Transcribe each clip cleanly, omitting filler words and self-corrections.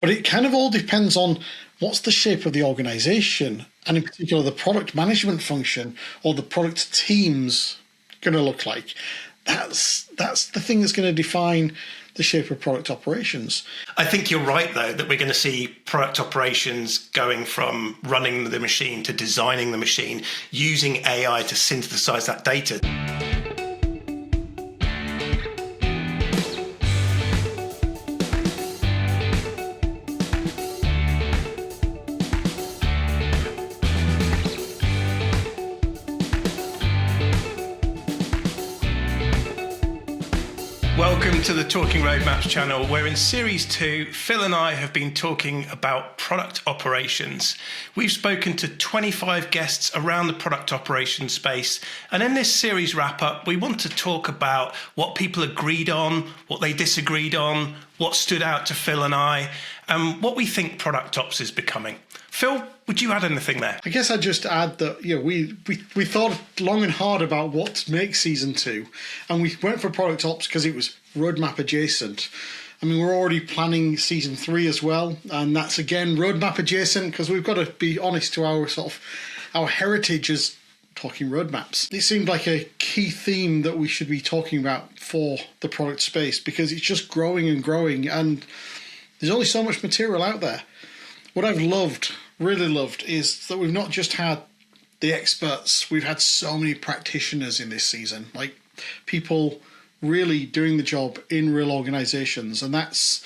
But it kind of all depends on what's the shape of the organization, and in particular the product management function or the product teams going to look like. That's the thing that's going to define the shape of product operations. I think you're right, though, that we're going to see product operations going from running the machine to designing the machine, using AI to synthesize that data. Welcome to the Talking Roadmaps channel, where in Series 2, Phil and I have been talking about product operations. We've spoken to 25 guests around the product operations space, and in this series wrap-up, we want to talk about what people agreed on, what they disagreed on, what stood out to Phil and I, and what we think product ops is becoming. Phil, would you add anything there? I guess I'd just add that we thought long and hard about what to make Season 2, and we went for product ops because it was roadmap adjacent. I mean, we're already planning Season 3 as well, and that's again roadmap adjacent because we've got to be honest to our heritage as talking roadmaps. It seemed like a key theme that we should be talking about for the product space because it's just growing and growing, and there's only so much material out there. What I've really loved, is that we've not just had the experts, we've had so many practitioners in this season, like people really doing the job in real organizations, and that's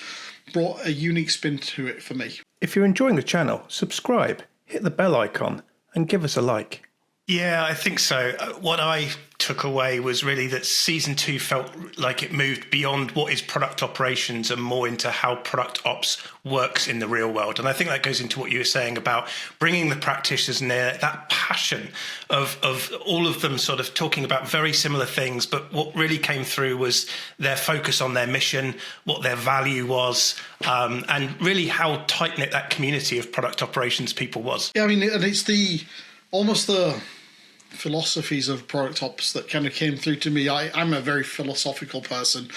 brought a unique spin to it for me. If you're enjoying the channel, subscribe, hit the bell icon, and give us a like. Yeah, I think so. What I took away was really that Season 2 felt like it moved beyond what is product operations and more into how product ops works in the real world. And I think that goes into what you were saying about bringing the practitioners near, that passion of all of them sort of talking about very similar things. But what really came through was their focus on their mission, what their value was, and really how tight-knit that community of product operations people was. Yeah, I mean, and it's almost the philosophies of product ops that kind of came through to me. I'm a very philosophical person.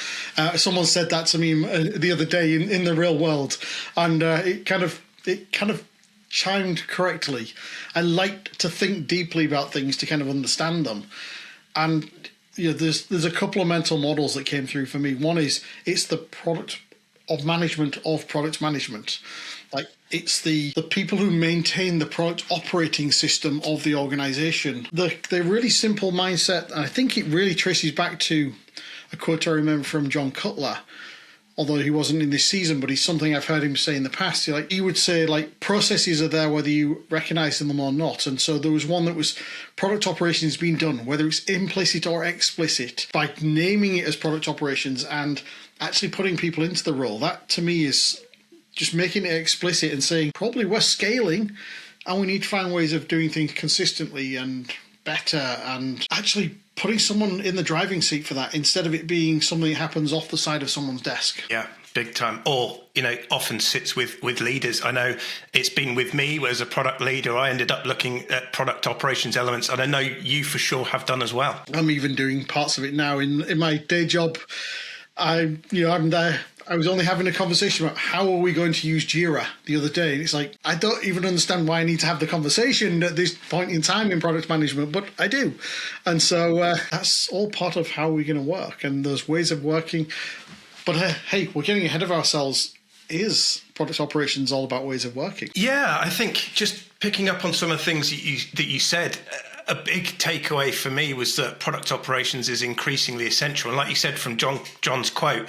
Someone said that to me the other day in the real world, and it kind of chimed correctly. I like to think deeply about things to kind of understand them, and there's a couple of mental models that came through for me. One is it's the product of management of product management. Like, it's the people who maintain the product operating system of the organization. The really simple mindset, and I think it really traces back to a quote I remember from John Cutler, although he wasn't in this season, but he's something I've heard him say in the past. He would say, like, processes are there whether you recognize them or not. And so there was one that was product operations being done, whether it's implicit or explicit, by naming it as product operations and actually putting people into the role. That, to me, is just making it explicit and saying, probably we're scaling and we need to find ways of doing things consistently and better, and actually putting someone in the driving seat for that instead of it being something that happens off the side of someone's desk. Yeah, big time. Or, often sits with leaders. I know it's been with me as a product leader. I ended up looking at product operations elements, and I know you for sure have done as well. I'm even doing parts of it now in my day job. I'm there. I was only having a conversation about how are we going to use Jira the other day. And it's like, I don't even understand why I need to have the conversation at this point in time in product management, but I do. And so that's all part of how we're going to work. And there's ways of working. But hey, we're getting ahead of ourselves. Is product operations all about ways of working? Yeah, I think just picking up on some of the things that you said, a big takeaway for me was that product operations is increasingly essential. And like you said from John's quote,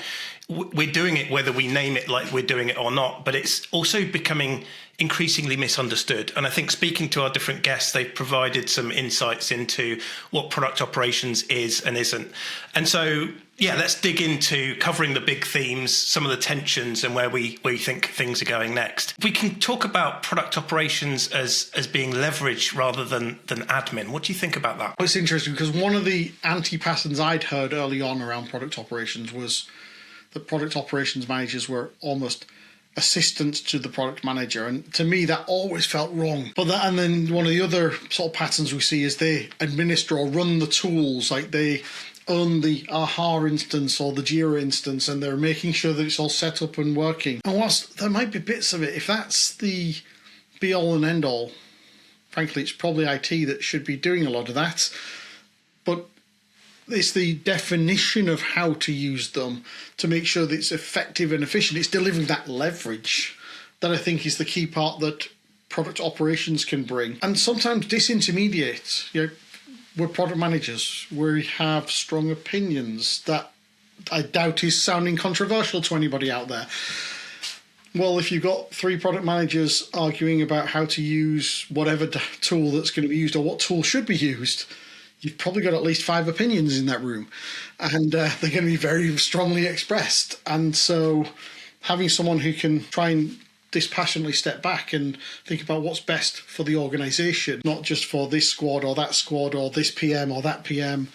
we're doing it whether we name it like we're doing it or not, but it's also becoming increasingly misunderstood. And I think speaking to our different guests, they've provided some insights into what product operations is and isn't. And so, yeah, let's dig into covering the big themes, some of the tensions, and where we think things are going next. We can talk about product operations as being leverage rather than admin. What do you think about that? Well, it's interesting because one of the anti-patterns I'd heard early on around product operations was that product operations managers were almost assistants to the product manager, and to me that always felt wrong. And then one of the other sort of patterns we see is they administer or run the tools, like they own the AHA instance or the Jira instance, and they're making sure that it's all set up and working. And whilst there might be bits of it, if that's the be-all and end-all, frankly, it's probably IT that should be doing a lot of that. But it's the definition of how to use them to make sure that it's effective and efficient. It's delivering that leverage that I think is the key part that product operations can bring. And sometimes disintermediate. We're product managers. We have strong opinions that I doubt is sounding controversial to anybody out there. Well, if you've got 3 product managers arguing about how to use whatever tool that's going to be used or what tool should be used, you've probably got at least 5 opinions in that room, and they're going to be very strongly expressed. And so having someone who can try and dispassionately step back and think about what's best for the organisation, not just for this squad or this PM or that PM,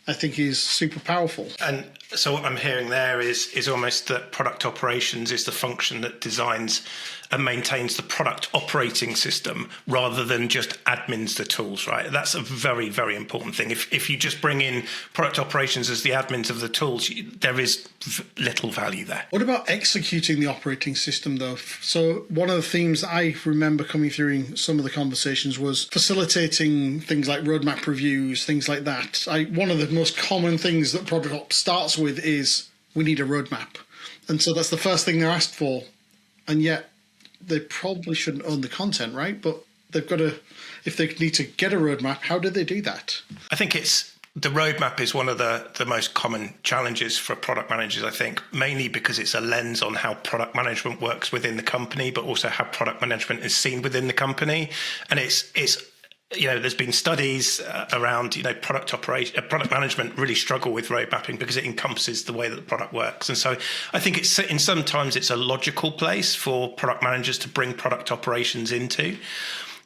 I think is super powerful. And so what I'm hearing there is almost that product operations is the function that designs and maintains the product operating system rather than just admins the tools, right? That's a very, very important thing. If you just bring in product operations as the admins of the tools, there is little value there. What about executing the operating system, though? So one of the themes I remember coming through in some of the conversations was facilitating things like roadmap reviews, things like that. One of the most common things that product ops starts with is we need a roadmap. And so that's the first thing they're asked for. And yet they probably shouldn't own the content, right? But they've got to, if they need to get a roadmap, how do they do that? I think the roadmap is one of the most common challenges for product managers, I think, mainly because it's a lens on how product management works within the company, but also how product management is seen within the company. And it's there's been studies around, product management really struggle with road mapping because it encompasses the way that the product works. And so I think sometimes it's a logical place for product managers to bring product operations into.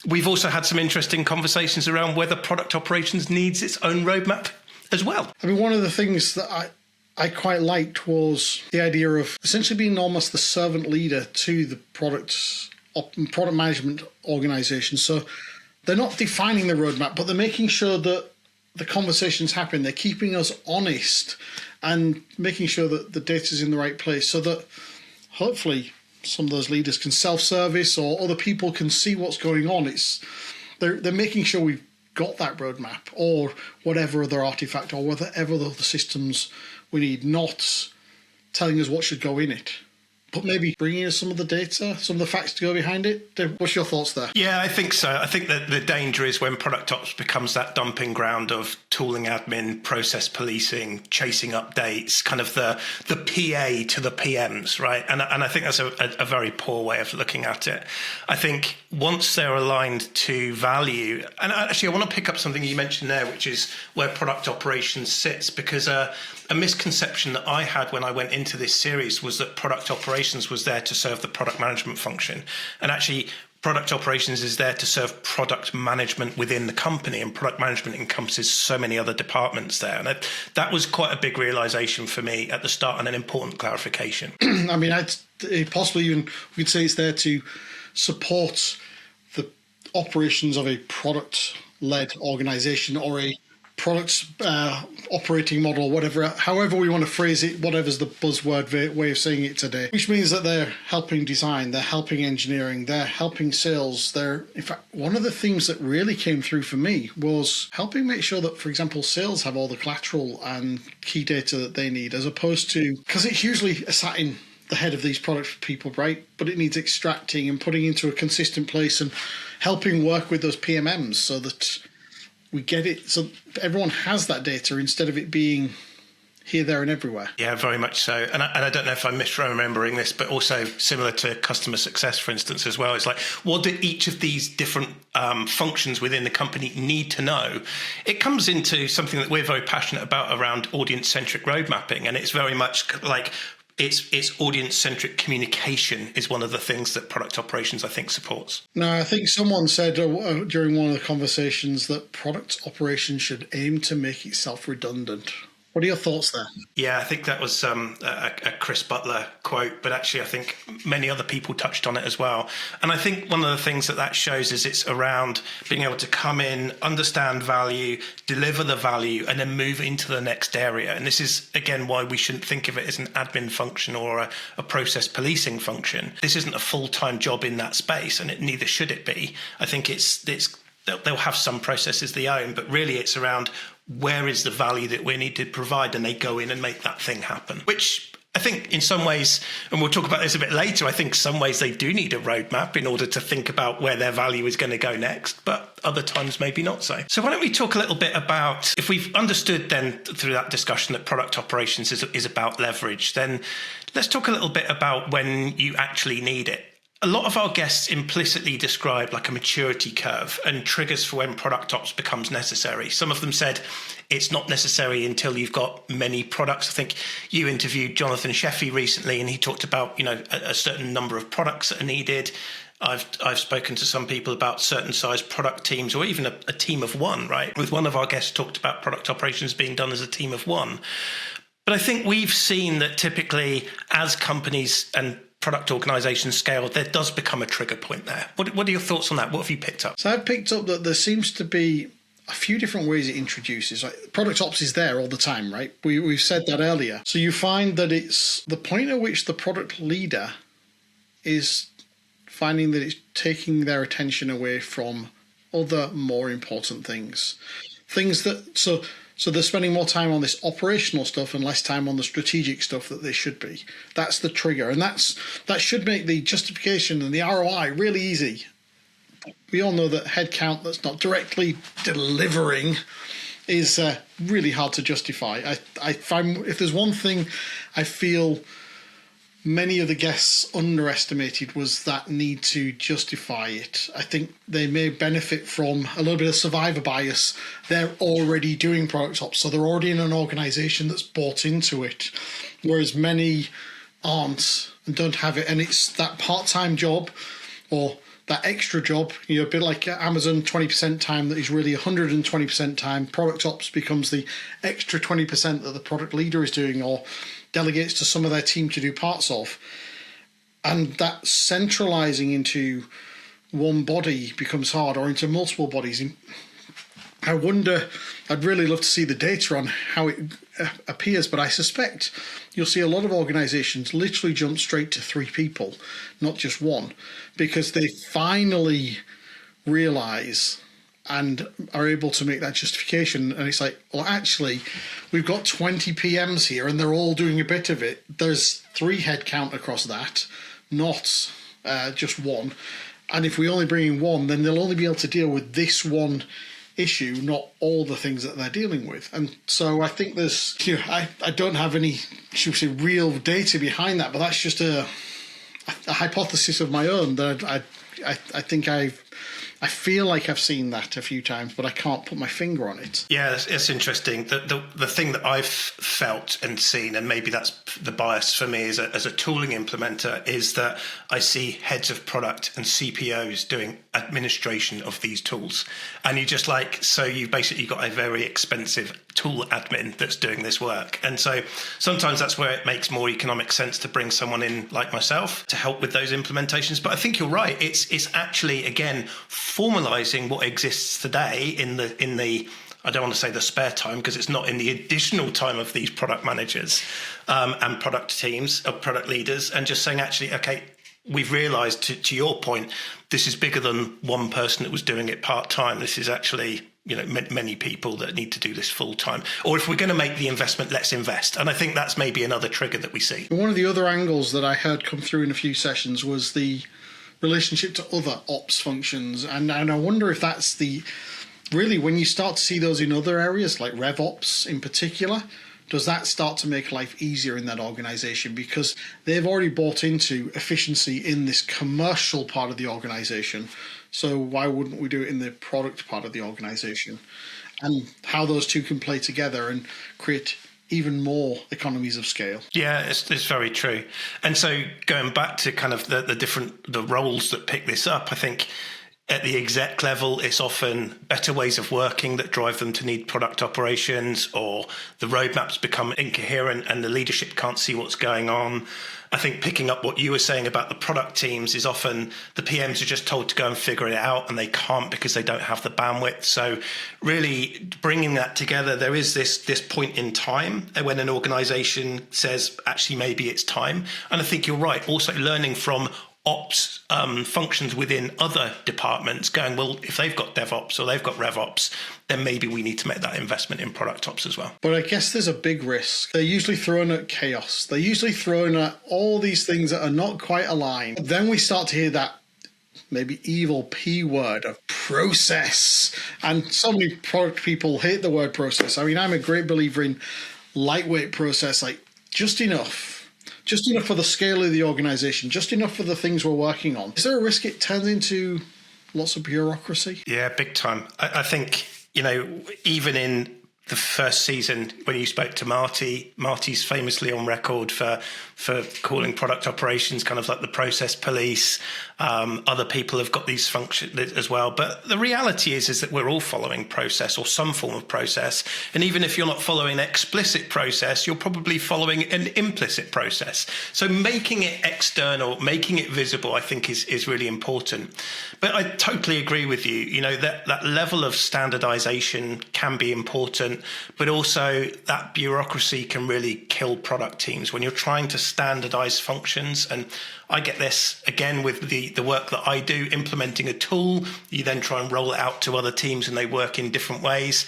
We've also had some interesting conversations around whether product operations needs its own roadmap as well. I mean, one of the things that I quite liked was the idea of essentially being almost the servant leader to the product management organization. So they're not defining the roadmap, but they're making sure that the conversations happen. They're keeping us honest and making sure that the data's in the right place so that hopefully some of those leaders can self-service or other people can see what's going on. They're making sure we've got that roadmap or whatever other artifact or whatever other systems we need, not telling us what should go in it, but maybe bringing us some of the data, some of the facts to go behind it. What's your thoughts there? Yeah, I think so. I think that the danger is when product ops becomes that dumping ground of tooling admin, process policing, chasing updates, kind of the PA to the PMs, right? And I think that's a very poor way of looking at it. I think once they're aligned to value, and actually I want to pick up something you mentioned there, which is where product operations sits, because a misconception that I had when I went into this series was that product operations was there to serve the product management function. And actually, product operations is there to serve product management within the company, and product management encompasses so many other departments there. And that was quite a big realization for me at the start and an important clarification. I mean, possibly even we could say it's there to support the operations of a product-led organization or a product operating model, whatever, however we want to phrase it, whatever's the buzzword way of saying it today, which means that they're helping design, they're helping engineering, they're helping sales. In fact, one of the themes that really came through for me was helping make sure that, for example, sales have all the collateral and key data that they need, as opposed to, because it's usually sat in the head of these product people, right? But it needs extracting and putting into a consistent place and helping work with those PMMs so that we get it, so everyone has that data instead of it being here, there, and everywhere. Yeah, very much so. And I don't know if I'm misremembering this, but also similar to customer success, for instance, as well. It's like, what do each of these different functions within the company need to know? It comes into something that we're very passionate about around audience-centric road mapping, and it's very much like it's audience-centric communication is one of the things that product operations, I think, supports. No, I think someone said during one of the conversations that product operations should aim to make itself redundant. What are your thoughts there? Yeah, I think that was a Chris Butler quote, but actually I think many other people touched on it as well. And I think one of the things that shows is it's around being able to come in, understand value, deliver the value, and then move into the next area. And this is, again, why we shouldn't think of it as an admin function or a process policing function. This isn't a full-time job in that space, and neither should it be. I think they'll have some processes they own, but really it's around where is the value that we need to provide, and they go in and make that thing happen, which I think in some ways, and we'll talk about this a bit later, I think some ways they do need a roadmap in order to think about where their value is going to go next, but other times maybe not so. So why don't we talk a little bit about, if we've understood then through that discussion that product operations is about leverage, then let's talk a little bit about when you actually need it. A lot of our guests implicitly describe like a maturity curve and triggers for when product ops becomes necessary. Some of them said it's not necessary until you've got many products. I think you interviewed Jonathan Sheffy recently, and he talked about, a certain number of products that are needed. I've spoken to some people about certain size product teams, or even a team of one, right? With one of our guests talked about product operations being done as a team of one. But I think we've seen that typically as companies and product organisations scale, there does become a trigger point there. What are your thoughts on that? What have you picked up? So I've picked up that there seems to be a few different ways it introduces. Like, product ops is there all the time, right? We've said that earlier. So you find that it's the point at which the product leader is finding that it's taking their attention away from other more important things. Things that, so they're spending more time on this operational stuff and less time on the strategic stuff that they should be. That's the trigger. And that should make the justification and the ROI really easy. We all know that headcount that's not directly delivering is really hard to justify. I find if there's one thing I feel many of the guests underestimated was that need to justify it. I think they may benefit from a little bit of survivor bias. They're already doing product ops, so they're already in an organisation that's bought into it, whereas many aren't and don't have it. And it's that part-time job or that extra job, a bit like Amazon 20% time that is really 120% time. Product ops becomes the extra 20% that the product leader is doing or delegates to some of their team to do parts of. And that centralising into one body becomes hard, or into multiple bodies. I wonder, I'd really love to see the data on how it appears, but I suspect you'll see a lot of organisations literally jump straight to 3 people, not just one, because they finally realise and are able to make that justification. And it's like, well, actually, we've got 20 PMs here and they're all doing a bit of it. There's 3 headcount across that, not just one. And if we only bring in one, then they'll only be able to deal with this one issue, not all the things that they're dealing with. And so I think there's, I don't have any, should we say, real data behind that, but that's just a hypothesis of my own that I think I feel like I've seen that a few times, but I can't put my finger on it. Yeah, it's interesting. The thing that I've felt and seen, and maybe that's the bias for me as a tooling implementer, is that I see heads of product and CPOs doing administration of these tools. And you just so you've basically got a very expensive tool admin that's doing this work. And so sometimes that's where it makes more economic sense to bring someone in like myself to help with those implementations. But I think you're right. It's actually, again, formalizing what exists today in the I don't want to say the spare time, because it's not in the additional time of these product managers and product teams or product leaders, and just saying, actually, okay, we've realized, to your point, this is bigger than one person that was doing it part-time. This is actually, many people that need to do this full-time. Or if we're going to make the investment, let's invest. And I think that's maybe another trigger that we see. One of the other angles that I heard come through in a few sessions was the relationship to other ops functions. And I wonder if that's really when you start to see those in other areas, like RevOps in particular, does that start to make life easier in that organization? Because they've already bought into efficiency in this commercial part of the organization. So why wouldn't we do it in the product part of the organization? And how those two can play together and create even more economies of scale. Yeah, it's very true. And so going back to kind of the roles that pick this up, I think At the exec level, it's often better ways of working that drive them to need product operations, or the roadmaps become incoherent and the leadership can't see what's going on. I think picking up what you were saying about the product teams is often the PMs are just told to go and figure it out, and they can't because they don't have the bandwidth. So really bringing that together, there is this point in time when an organization says, actually, maybe it's time. And I think you're right. Also learning from ops functions within other departments, going, well, if they've got DevOps or they've got RevOps, then maybe we need to make that investment in product ops as well. But I guess there's a big risk. They're usually thrown at chaos. They're usually thrown at all these things that are not quite aligned. Then we start to hear that maybe evil P word of process. And so many product people hate the word process. I mean, I'm a great believer in lightweight process, like just enough for the scale of the organization, just enough for the things we're working on. Is there a risk it turns into lots of bureaucracy? Yeah, big time. I think, even in the first season, when you spoke to Marty's famously on record for calling product operations kind of like the process police. Other people have got these functions as well. But the reality is that we're all following process or some form of process. And even if you're not following an explicit process, you're probably following an implicit process. So making it external, making it visible, I think is really important. But I totally agree with you. That level of standardization can be important, but also that bureaucracy can really kill product teams when you're trying to standardize functions. And I get this again with the work that I do, implementing a tool. You then try and roll it out to other teams and they work in different ways.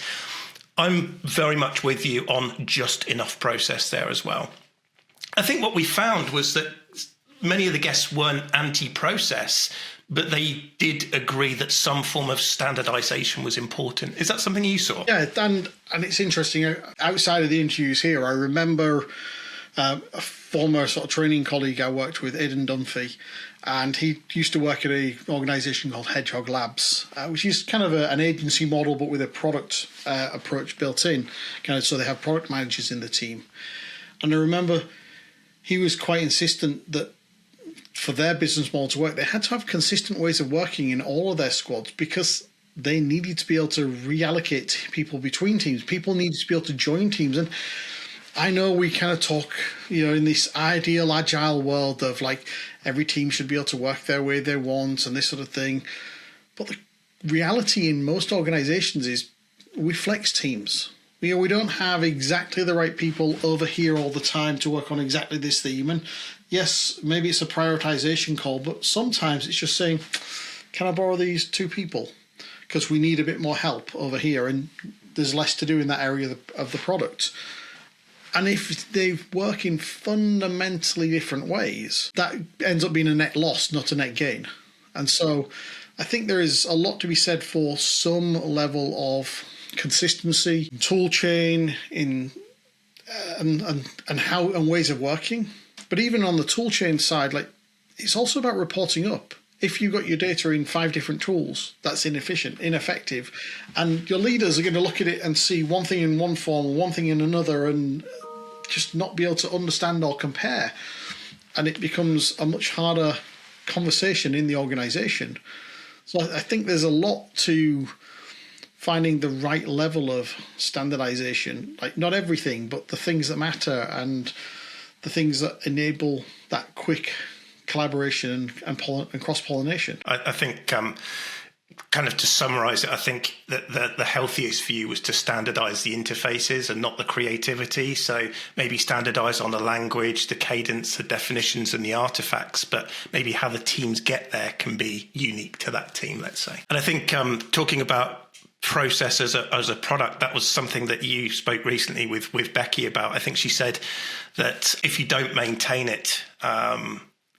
I'm very much with you on just enough process there as well. I think what we found was that many of the guests weren't anti-process, but they did agree that some form of standardization was important. Is that something you saw? Yeah, and it's interesting. Outside of the interviews here, I remember a former sort of training colleague I worked with, Aidan Dunphy, and he used to work at an organisation called Hedgehog Labs, which is kind of an agency model, but with a product approach built in, so they have product managers in the team. And I remember he was quite insistent that for their business model to work, they had to have consistent ways of working in all of their squads, because they needed to be able to reallocate people between teams. People needed to be able to join teams. And I know we kind of talk, in this ideal agile world of like every team should be able to work their way they want and this sort of thing. But the reality in most organizations is we flex teams. We don't have exactly the right people over here all the time to work on exactly this theme. And yes, maybe it's a prioritization call, but sometimes it's just saying, can I borrow these two people? Because we need a bit more help over here and there's less to do in that area of the product. And if they work in fundamentally different ways, that ends up being a net loss, not a net gain. And so I think there is a lot to be said for some level of consistency, tool chain, and ways of working. But even on the tool chain side, it's also about reporting up. If you've got your data in 5 different tools, that's inefficient, ineffective. And your leaders are going to look at it and see one thing in one form, one thing in another, and just not be able to understand or compare. And it becomes a much harder conversation in the organization. So I think there's a lot to finding the right level of standardization, not everything, but the things that matter and the things that enable that quick collaboration and cross-pollination. I think, kind of to summarize it, I think that the healthiest view was to standardize the interfaces and not the creativity. So maybe standardize on the language, the cadence, the definitions and the artifacts, but maybe how the teams get there can be unique to that team, let's say. And I think talking about process as a product, that was something that you spoke recently with Becky about. I think she said that if you don't maintain it,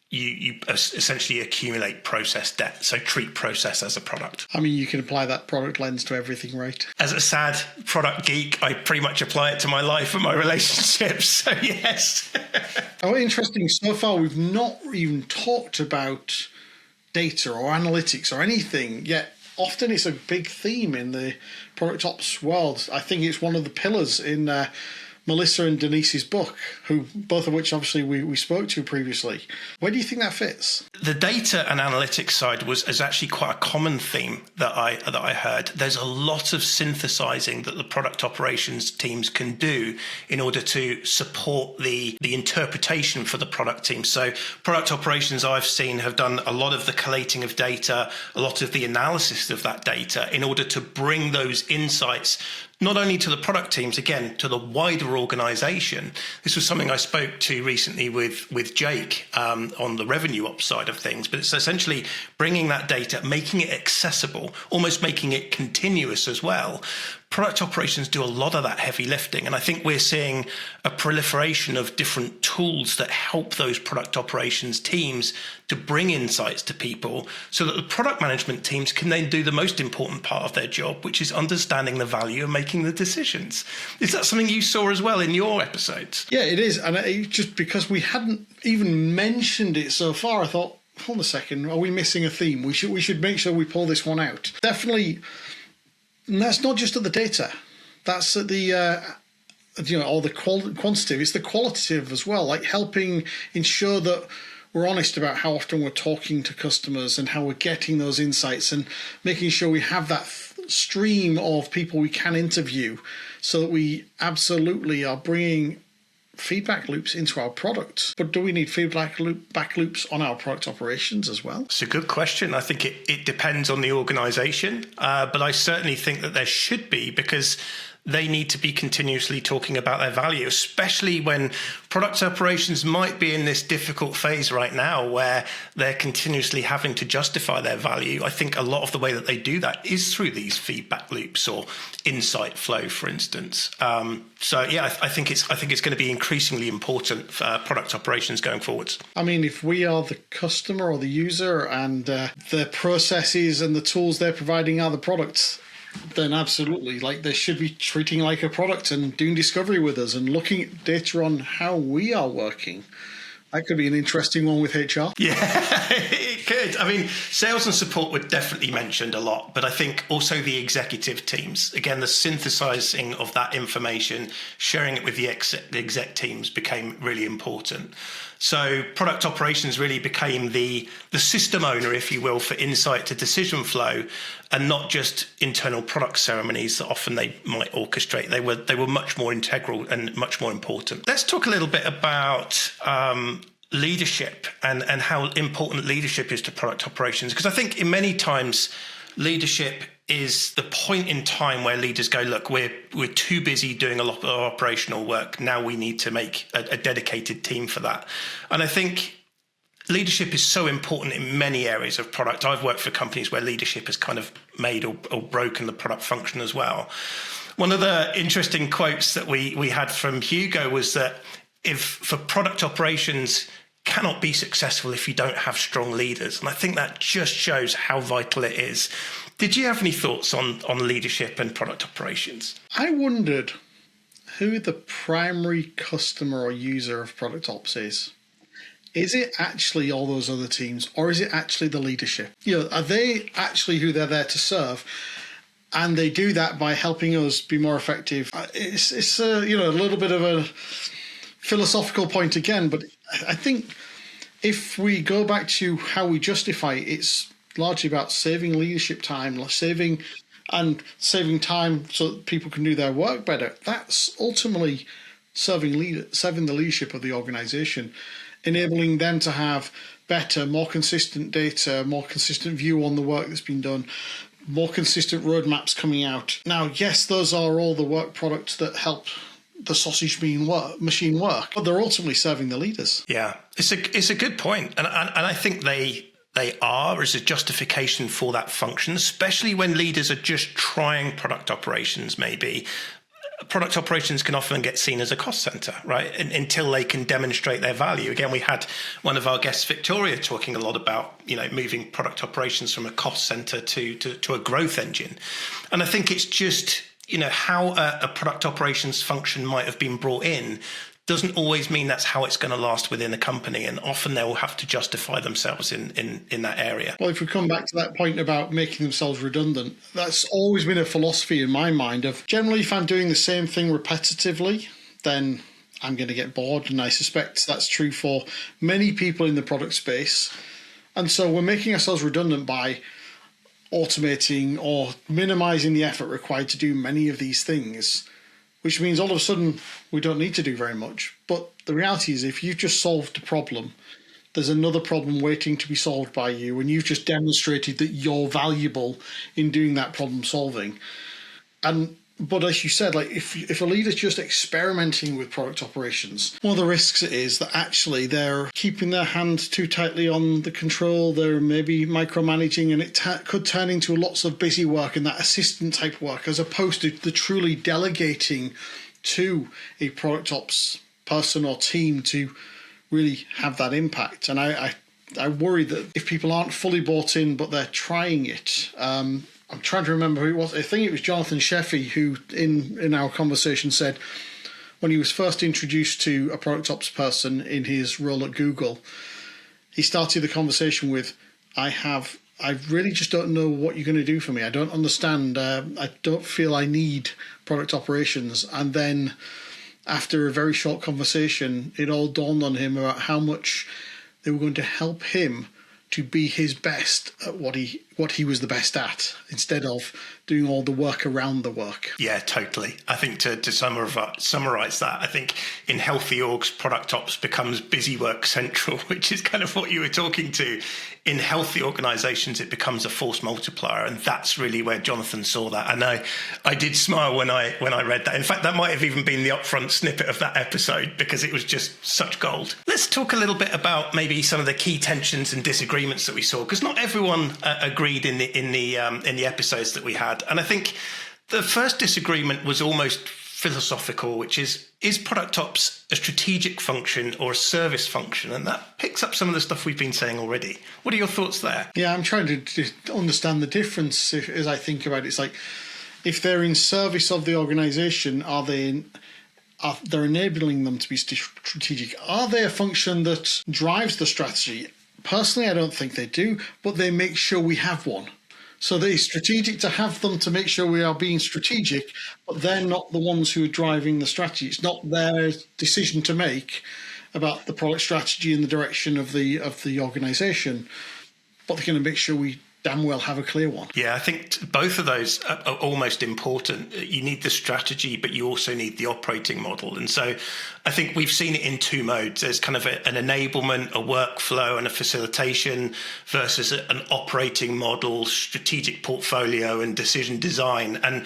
you essentially accumulate process debt. So treat process as a product. I mean, you can apply that product lens to everything, right? As a sad product geek, I pretty much apply it to my life and my relationships. So yes. Oh, interesting. So far, we've not even talked about data or analytics or anything yet. Often it's a big theme in the product ops world. I think it's one of the pillars in Melissa and Denise's book, who both of which obviously we spoke to previously. Where do you think that fits? The data and analytics side is actually quite a common theme that I heard. There's a lot of synthesizing that the product operations teams can do in order to support the interpretation for the product team. So product operations, I've seen, have done a lot of the collating of data, a lot of the analysis of that data in order to bring those insights not only to the product teams, again, to the wider organization. This was something I spoke to recently with Jake on the revenue ops side of things, but it's essentially bringing that data, making it accessible, almost making it continuous as well. Product operations do a lot of that heavy lifting, and I think we're seeing a proliferation of different tools that help those product operations teams to bring insights to people so that the product management teams can then do the most important part of their job, which is understanding the value and making the decisions. Is that something you saw as well in your episodes? Yeah, it is. And just because we hadn't even mentioned it so far, I thought, hold a second, are we missing a theme? We should make sure we pull this one out. Definitely. And that's not just at the data. That's at the, or the quantitative. It's the qualitative as well, like helping ensure that we're honest about how often we're talking to customers and how we're getting those insights and making sure we have that stream of people we can interview so that we absolutely are bringing feedback loops into our product. But do we need feedback loops on our product operations as well? It's a good question. I think it depends on the organization, but I certainly think that there should be, because they need to be continuously talking about their value, especially when product operations might be in this difficult phase right now where they're continuously having to justify their value. I think a lot of the way that they do that is through these feedback loops or insight flow, for instance. So yeah, I think it's going to be increasingly important for product operations going forwards. I mean, if we are the customer or the user and the processes and the tools they're providing are the products, then absolutely, like, they should be treating like a product and doing discovery with us and looking at data on how we are working. That could be an interesting one with HR. Yeah, it could. I mean, sales and support were definitely mentioned a lot, but I think also the executive teams, again, the synthesizing of that information, sharing it with the exec teams became really important. So product operations really became the system owner, if you will, for insight to decision flow, and not just internal product ceremonies that often they might orchestrate. They were much more integral and much more important. Let's talk a little bit about leadership and how important leadership is to product operations, because I think in many times leadership is the point in time where leaders go, look, we're too busy doing a lot of operational work. Now we need to make a dedicated team for that. And I think leadership is so important in many areas of product. I've worked for companies where leadership has kind of made or broken the product function as well. One of the interesting quotes that we had from Hugo was that if for product operations cannot be successful if you don't have strong leaders. And I think that just shows how vital it is. Did you have any thoughts on leadership and product operations? I wondered who the primary customer or user of product ops is. Is it actually all those other teams, or is it actually the leadership? Are they actually who they're there to serve? And they do that by helping us be more effective. It's a little bit of a philosophical point again, but I think if we go back to how we justify it, it's largely about saving leadership time, saving time so that people can do their work better. That's ultimately serving the leadership of the organization, enabling them to have better, more consistent data, more consistent view on the work that's been done, more consistent roadmaps coming out. Now, yes, those are all the work products that help the sausage machine work, but they're ultimately serving the leaders. Yeah, it's a good point, and I think they are as a justification for that function, especially when leaders are just trying product operations. Maybe product operations can often get seen as a cost center, right? Until they can demonstrate their value. Again, we had one of our guests, Victoria, talking a lot about moving product operations from a cost center to a growth engine, and I think it's just how a product operations function might have been brought in doesn't always mean that's how it's going to last within a company, and often they will have to justify themselves in that area. Well, if we come back to that point about making themselves redundant, that's always been a philosophy in my mind of generally if I'm doing the same thing repetitively, then I'm going to get bored. And I suspect that's true for many people in the product space. And so we're making ourselves redundant by automating or minimizing the effort required to do many of these things, which means all of a sudden we don't need to do very much. But the reality is, if you've just solved a problem, there's another problem waiting to be solved by you, and you've just demonstrated that you're valuable in doing that problem solving. But as you said, like if a leader's just experimenting with product operations, one of the risks is that actually they're keeping their hand too tightly on the control. They're maybe micromanaging, and it could turn into lots of busy work and that assistant type work, as opposed to the truly delegating to a product ops person or team to really have that impact. And I worry that if people aren't fully bought in, but they're trying it, I'm trying to remember who it was. I think it was Jonathan Sheffy who, in our conversation, said when he was first introduced to a product ops person in his role at Google, he started the conversation with, I really just don't know what you're going to do for me. I don't understand. I don't feel I need product operations. And then after a very short conversation, it all dawned on him about how much they were going to help him to be his best at what he was the best at, instead of doing all the work around the work. Yeah, totally. I think to summarize that, I think in healthy orgs, product ops becomes busy work central, which is kind of what you were talking to. In healthy organizations, it becomes a force multiplier. And that's really where Jonathan saw that. And I did smile when I read that. In fact, that might have even been the upfront snippet of that episode, because it was just such gold. Let's talk a little bit about maybe some of the key tensions and disagreements that we saw, because not everyone agreed in the episodes that we had. And I think the first disagreement was almost philosophical, which is product ops a strategic function or a service function? And that picks up some of the stuff we've been saying already. What are your thoughts there? Yeah, I'm trying to understand the difference as I think about it. It's like, if they're in service of the organization, they're enabling them to be strategic? Are they a function that drives the strategy? Personally, I don't think they do, but they make sure we have one. So they're strategic to have them, to make sure we are being strategic, but they're not the ones who are driving the strategy. It's not their decision to make about the product strategy and the direction of the organization, but they're going to make sure we damn well have a clear one. Yeah, I think both of those are almost important. You need the strategy, but you also need the operating model. And so I think we've seen it in two modes. There's kind of an enablement, a workflow, and a facilitation versus an operating model, strategic portfolio, and decision design. And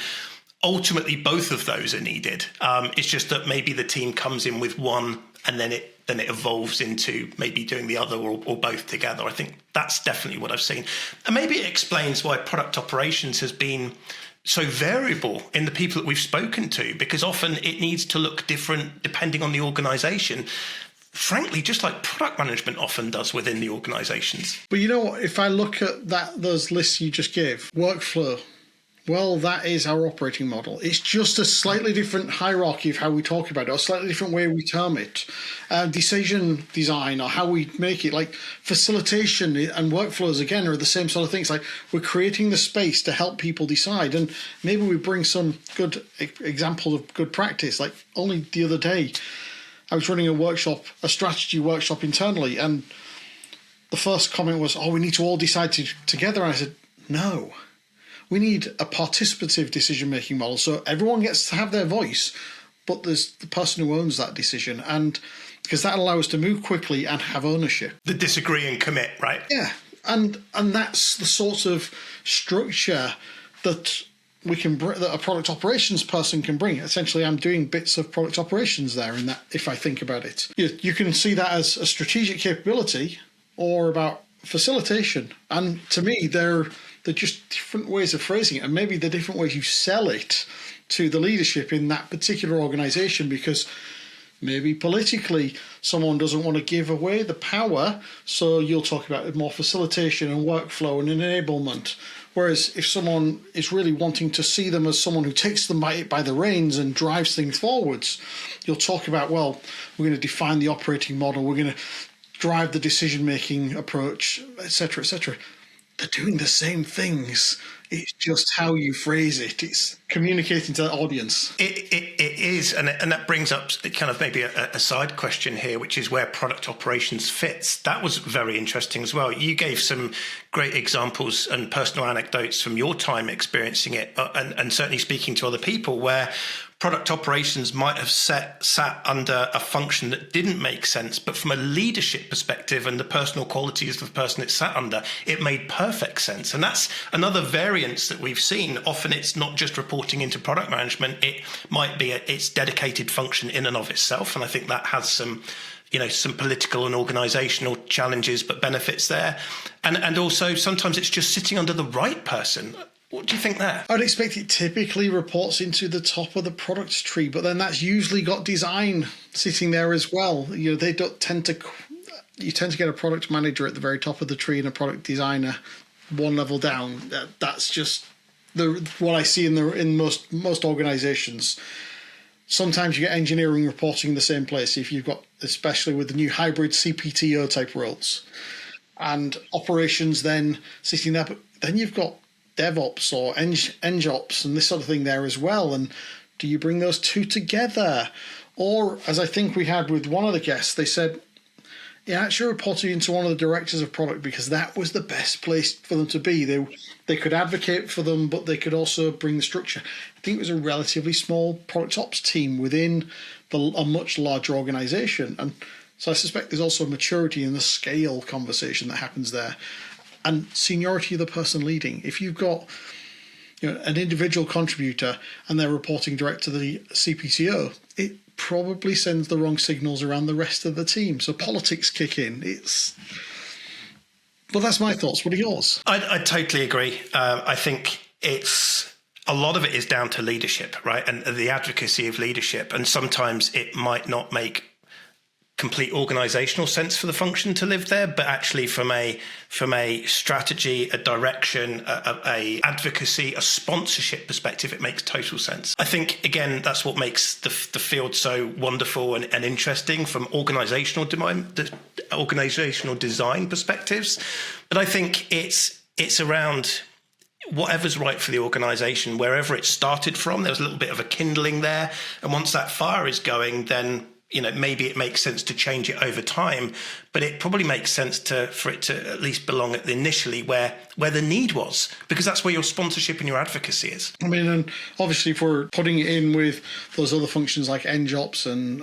ultimately, both of those are needed. It's just that maybe the team comes in with one, and then it evolves into maybe doing the other or both together. I think that's definitely what I've seen. And maybe it explains why product operations has been so variable in the people that we've spoken to, because often it needs to look different depending on the organization. Frankly, just like product management often does within the organizations. But you know what, if I look at those lists you just gave, workflow, well, that is our operating model. It's just a slightly different hierarchy of how we talk about it, or a slightly different way we term it. Decision design, or how we make it, like facilitation and workflows, again, are the same sort of things. Like, we're creating the space to help people decide. And maybe we bring some good examples of good practice. Like, only the other day, I was running a strategy workshop internally, and the first comment was, we need to all decide together. And I said, no. We need a participative decision-making model, so everyone gets to have their voice, but there's the person who owns that decision, and because that allows us to move quickly and have ownership. The disagree and commit, right? Yeah, and that's the sort of structure that we can that a product operations person can bring. Essentially, I'm doing bits of product operations there in that, if I think about it. You can see that as a strategic capability or about facilitation, and to me, they're just different ways of phrasing it, and maybe the different ways you sell it to the leadership in that particular organization, because maybe politically someone doesn't want to give away the power, so you'll talk about more facilitation and workflow and enablement. Whereas if someone is really wanting to see them as someone who takes them by the reins and drives things forwards, you'll talk about, well, we're going to define the operating model, we're going to drive the decision-making approach, etc., etc. they're doing the same things. It's just how you phrase it. It's communicating to the audience. It is, and that brings up kind of maybe a side question here, which is where product operations fits. That was very interesting as well. You gave some great examples and personal anecdotes from your time experiencing it, and certainly speaking to other people where product operations might have sat under a function that didn't make sense, but from a leadership perspective and the personal qualities of the person it sat under, it made perfect sense. And that's another variance that we've seen. Often it's not just reporting into product management, it might be its dedicated function in and of itself. And I think that has some political and organizational challenges, but benefits there. And also sometimes it's just sitting under the right person. What do you think there? I'd expect it typically reports into the top of the products tree, but then that's usually got design sitting there as well. You tend to get a product manager at the very top of the tree and a product designer one level down. That's just what I see in most organizations. Sometimes you get engineering reporting in the same place. If you've got, especially with the new hybrid CPTO type roles, and operations then sitting there, but then you've got DevOps or EngOps and this sort of thing there as well. And do you bring those two together? Or, as I think we had with one of the guests, they said, yeah, actually reported into one of the directors of product because that was the best place for them to be. They could advocate for them, but they could also bring the structure. I think it was a relatively small product ops team within a much larger organization. And so I suspect there's also a maturity in the scale conversation that happens there. And seniority of the person leading. If you've got an individual contributor and they're reporting direct to the CPTO, it probably sends the wrong signals around the rest of the team. So politics kick in. Well, that's my thoughts. What are yours? I totally agree. I think a lot of it is down to leadership, right? And the advocacy of leadership. And sometimes it might not make complete organizational sense for the function to live there, but actually from a strategy, a direction, a advocacy, a sponsorship perspective, it makes total sense. I think, again, that's what makes the field so wonderful and interesting from organizational design perspectives. But I think it's around whatever's right for the organization, wherever it started from. There's a little bit of a kindling there, and once that fire is going, then maybe it makes sense to change it over time, but it probably makes sense for it to at least belong at initially where the need was, because that's where your sponsorship and your advocacy is. I mean, and obviously if we're putting it in with those other functions like EngOps and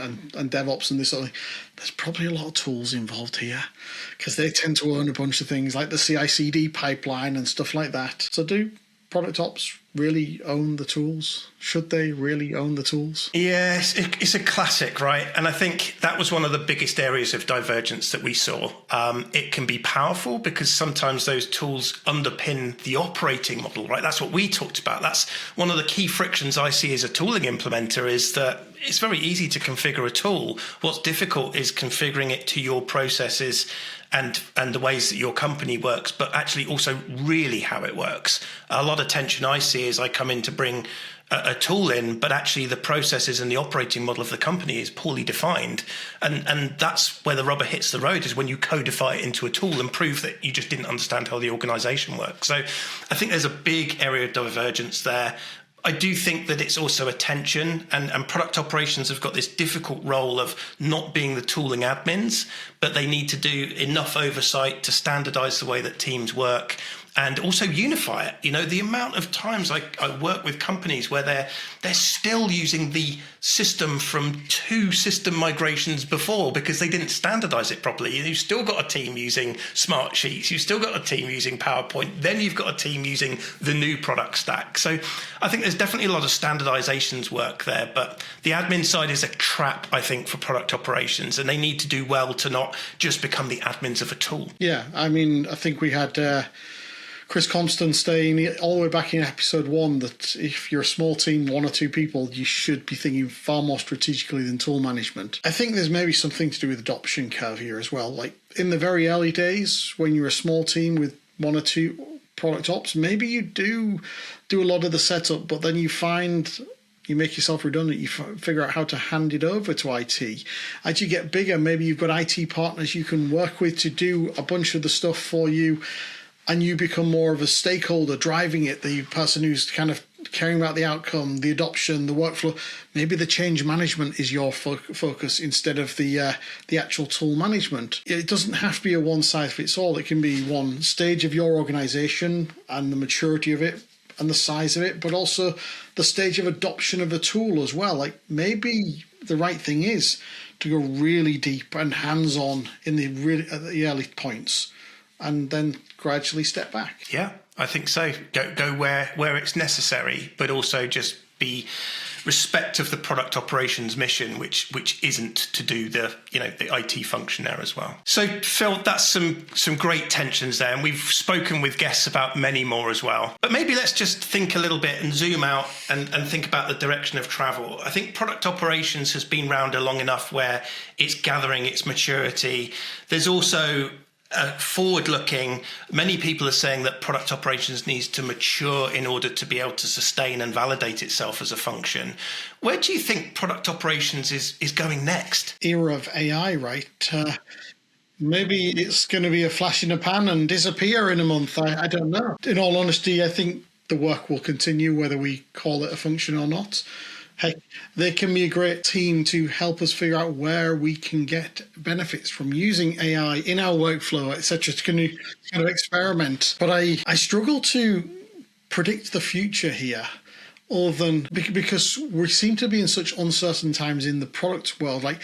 DevOps and this sort of thing, there's probably a lot of tools involved here because they tend to own a bunch of things like the CI/CD pipeline and stuff like that. So do product ops really own the tools? Should they really own the tools? Yes, it's a classic, right? And I think that was one of the biggest areas of divergence that we saw. It can be powerful because sometimes those tools underpin the operating model, right? That's what we talked about. That's one of the key frictions I see as a tooling implementer is that it's very easy to configure a tool. What's difficult is configuring it to your processes and the ways that your company works, but actually also really how it works. A lot of tension I see is I come in to bring a tool in, but actually the processes and the operating model of the company is poorly defined. And that's where the rubber hits the road, is when you codify it into a tool and prove that you just didn't understand how the organization works. So I think there's a big area of divergence there. I do think that it's also a tension, and product operations have got this difficult role of not being the tooling admins, but they need to do enough oversight to standardize the way that teams work and also unify it. The amount of times I work with companies where they're still using the system from 2 system migrations before because they didn't standardize it properly. You've still got a team using Smart Sheets. You've still got a team using PowerPoint. Then you've got a team using the new product stack. So I think there's definitely a lot of standardizations work there, but the admin side is a trap, I think, for product operations, and they need to do well to not just become the admins of a tool. Yeah, I mean, I think we had Chris Compton saying all the way back in episode 1 that if you're a small team, 1 or 2 people, you should be thinking far more strategically than tool management. I think there's maybe something to do with adoption curve here as well. Like in the very early days, when you're a small team with 1 or 2 product ops, maybe you do a lot of the setup, but then you find you make yourself redundant. You figure out how to hand it over to IT. As you get bigger, maybe you've got IT partners you can work with to do a bunch of the stuff for you. and you become more of a stakeholder driving it, the person who's kind of caring about the outcome, the adoption, the workflow. Maybe the change management is your focus instead of the actual tool management. It doesn't have to be a one-size-fits-all. It can be one stage of your organization and the maturity of it and the size of it, but also the stage of adoption of the tool as well. Like, maybe the right thing is to go really deep and hands-on in at the early points, and then gradually step back. Yeah, I think so. Go where it's necessary, but also just be respect of the product operations mission, which isn't to do the IT function there as well. So Phil, that's some great tensions there, and we've spoken with guests about many more as well. But maybe let's just think a little bit and zoom out and think about the direction of travel. I think product operations has been around long enough where it's gathering its maturity. There's also forward-looking, many people are saying that product operations needs to mature in order to be able to sustain and validate itself as a function. Where do you think product operations is going next? Era of AI, right? Maybe it's going to be a flash in the pan and disappear in a month. I don't know. In all honesty, I think the work will continue whether we call it a function or not. Heck, they can be a great team to help us figure out where we can get benefits from using AI in our workflow, etc. To kind of experiment. But I struggle to predict the future here, other than because we seem to be in such uncertain times in the product world. Like,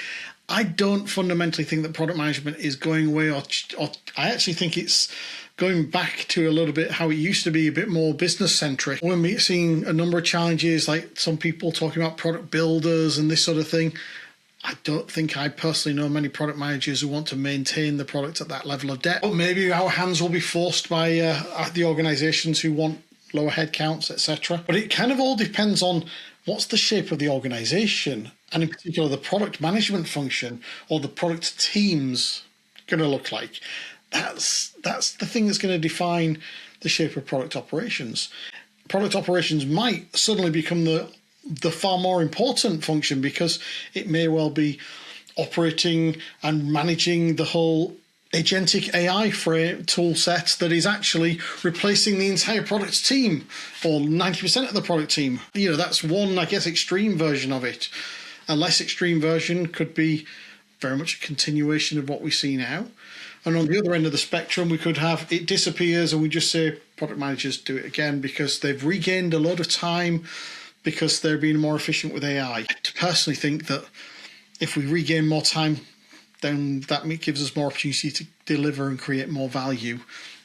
I don't fundamentally think that product management is going away, or I actually think it's going back to a little bit how it used to be, a bit more business centric. We're seeing a number of challenges, like some people talking about product builders and this sort of thing. I don't think I personally know many product managers who want to maintain the product at that level of depth. But maybe our hands will be forced by the organizations who want lower headcounts, etc. But it kind of all depends on what's the shape of the organization, and in particular the product management function or the product teams going to look like. That's the thing that's going to define the shape of product operations. Product operations might suddenly become the far more important function, because it may well be operating and managing the whole agentic AI tool set that is actually replacing the entire product team, or 90% of the product team. That's one, I guess, extreme version of it. A less extreme version could be very much a continuation of what we see now. And on the other end of the spectrum, we could have it disappears and we just say product managers do it again because they've regained a lot of time because they're being more efficient with AI. I personally think that if we regain more time, then that gives us more opportunity to deliver and create more value.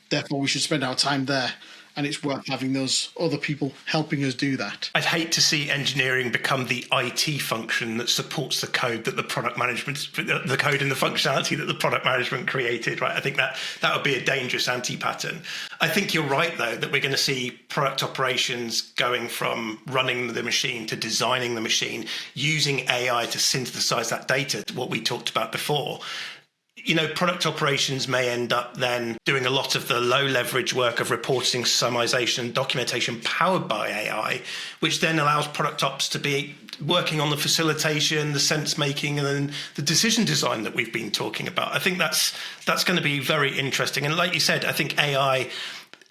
Therefore, we should spend our time there. And it's worth having those other people helping us do that. I'd hate to see engineering become the IT function that supports the code that the product management, the code and the functionality that the product management created, right? I think that would be a dangerous anti-pattern. I think you're right, though, that we're going to see product operations going from running the machine to designing the machine, using AI to synthesize that data, what we talked about before. Product operations may end up then doing a lot of the low leverage work of reporting, summarization, and documentation powered by AI, which then allows product ops to be working on the facilitation, the sense making, and then the decision design that we've been talking about. I think that's going to be very interesting. And like you said, I think AI,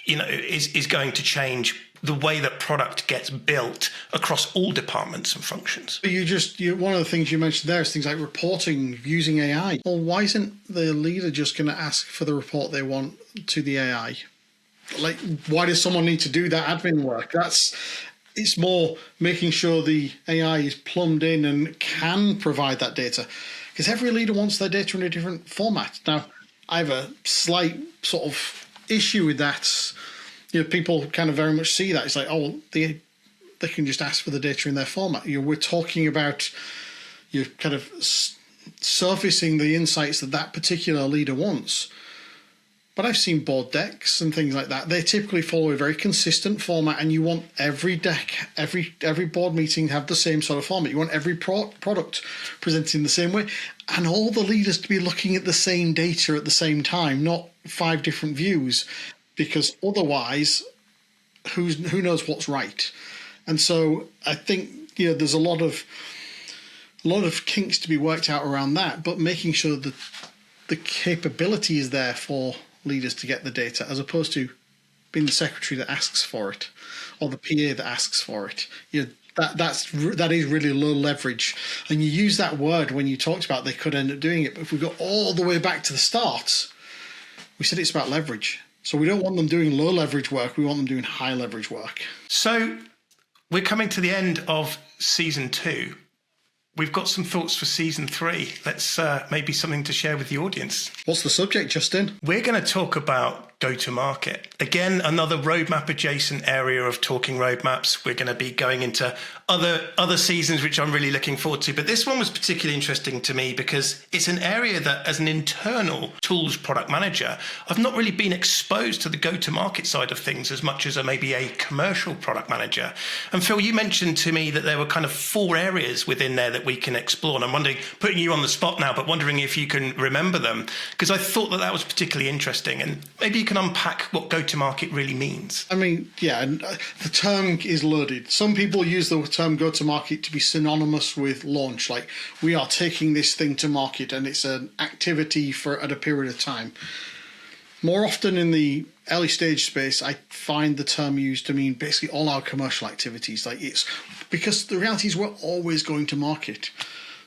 is going to change the way that product gets built across all departments and functions. One of the things you mentioned there is things like reporting using AI. Well, why isn't the leader just going to ask for the report they want to the AI? Like, why does someone need to do that admin work? It's more making sure the AI is plumbed in and can provide that data, because every leader wants their data in a different format. Now, I have a slight sort of issue with that. People kind of very much see that. It's like, they can just ask for the data in their format. We're talking about kind of surfacing the insights that particular leader wants. But I've seen board decks and things like that. They typically follow a very consistent format, and you want every deck, every board meeting have the same sort of format. You want every product presented in the same way, and all the leaders to be looking at the same data at the same time, not 5 different views. Because otherwise, who knows what's right? And so I think there's a lot of kinks to be worked out around that, but making sure that the capability is there for leaders to get the data, as opposed to being the secretary that asks for it or the PA that asks for it. That is really low leverage. And you use that word when you talked about they could end up doing it. But if we go all the way back to the start, we said it's about leverage. So we don't want them doing low leverage work. We want them doing high leverage work. So we're coming to the end of season 2. We've got some thoughts for season 3. Let's maybe something to share with the audience. What's the subject, Justin? We're going to talk about go-to-market. Again, another roadmap adjacent area of talking roadmaps. We're going to be going into other seasons, which I'm really looking forward to. But this one was particularly interesting to me because it's an area that, as an internal tools product manager, I've not really been exposed to the go-to-market side of things as much as maybe a commercial product manager. And Phil, you mentioned to me that there were kind of 4 areas within there that we can explore. And I'm wondering, putting you on the spot now, but wondering if you can remember them, because I thought that was particularly interesting. And maybe you can unpack what go-to-market really means. I mean, yeah, the term is loaded. Some people use the term go-to-market to be synonymous with launch, like we are taking this thing to market and it's an activity at a period of time. More often in the early stage space, I find the term used to mean basically all our commercial activities. Like it's because the reality is we're always going to market.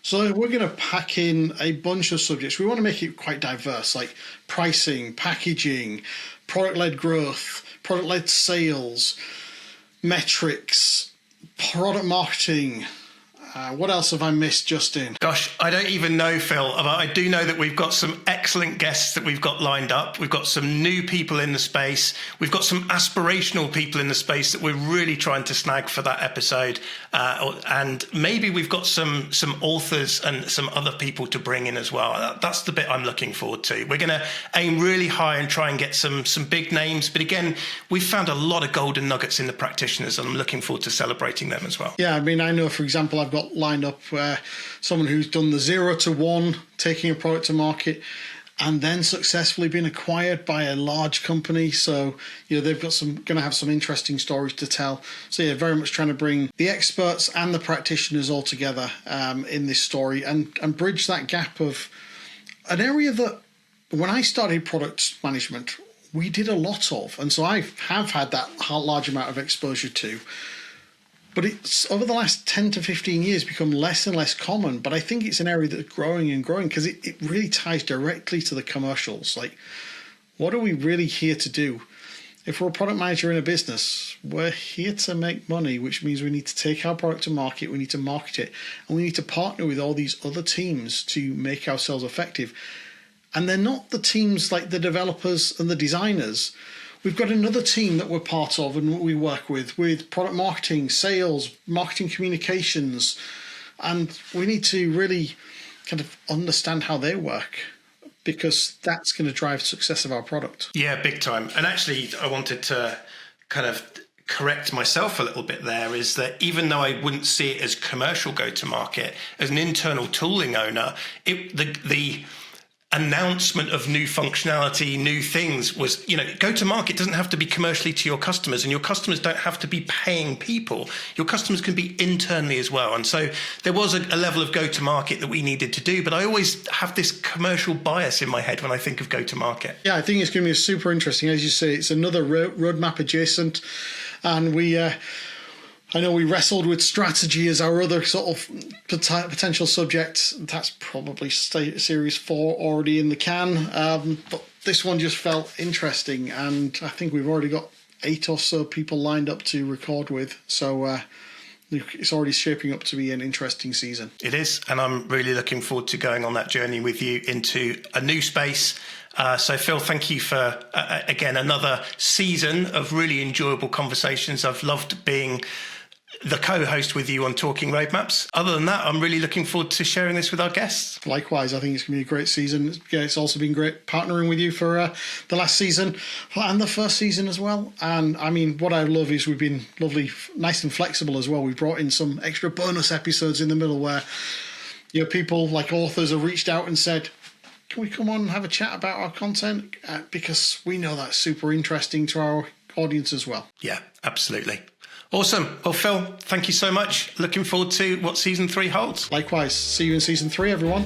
So we're going to pack in a bunch of subjects. We want to make it quite diverse, like pricing, packaging, product-led growth, product-led sales, metrics, product marketing. What else have I missed, Justin? Gosh, I don't even know, Phil. I do know that we've got some excellent guests that we've got lined up. We've got some new people in the space. We've got some aspirational people in the space that we're really trying to snag for that episode. And maybe we've got some authors and some other people to bring in as well. That's the bit I'm looking forward to. We're going to aim really high and try and get some big names. But again, we've found a lot of golden nuggets in the practitioners, and I'm looking forward to celebrating them as well. Yeah, I mean, I know, for example, I've got lined up someone who's done the 0 to 1, taking a product to market, and then successfully been acquired by a large company. So, they've got going to have some interesting stories to tell. So, yeah, very much trying to bring the experts and the practitioners all together in this story and bridge that gap of an area that when I started product management, we did a lot of. And so I have had that large amount of exposure to. But it's over the last 10 to 15 years become less and less common. But I think it's an area that's growing and growing because it really ties directly to the commercials. Like, what are we really here to do? If we're a product manager in a business, we're here to make money, which means we need to take our product to market, we need to market it, and we need to partner with all these other teams to make ourselves effective. And they're not the teams like the developers and the designers. We've got another team that we're part of and we work with product marketing, sales, marketing communications, and we need to really kind of understand how they work because that's going to drive success of our product. Yeah, big time. And actually, I wanted to kind of correct myself a little bit there, is that even though I wouldn't see it as commercial go-to-market, as an internal tooling owner, the announcement of new functionality, new things was, go to market doesn't have to be commercially to your customers, and your customers don't have to be paying people. Your customers can be internally as well. And so there was a level of go to market that we needed to do, but I always have this commercial bias in my head when I think of go to market. Yeah, I think it's going to be super interesting. As you say, it's another roadmap adjacent, and I know we wrestled with strategy as our other sort of potential subject. That's probably series 4 already in the can. But this one just felt interesting. And I think we've already got 8 or so people lined up to record with. So it's already shaping up to be an interesting season. It is. And I'm really looking forward to going on that journey with you into a new space. So, Phil, thank you for, again, another season of really enjoyable conversations. I've loved being the co-host with you on Talking Roadmaps. Other than that, I'm really looking forward to sharing this with our guests. Likewise, I think it's going to be a great season. It's also been great partnering with you for the last season and the first season as well. And I mean, what I love is we've been lovely, nice and flexible as well. We've brought in some extra bonus episodes in the middle where people like authors have reached out and said, can we come on and have a chat about our content? Because we know that's super interesting to our audience as well. Yeah, absolutely. Awesome. Well, Phil, thank you so much. Looking forward to what season 3 holds. Likewise. See you in season 3, everyone.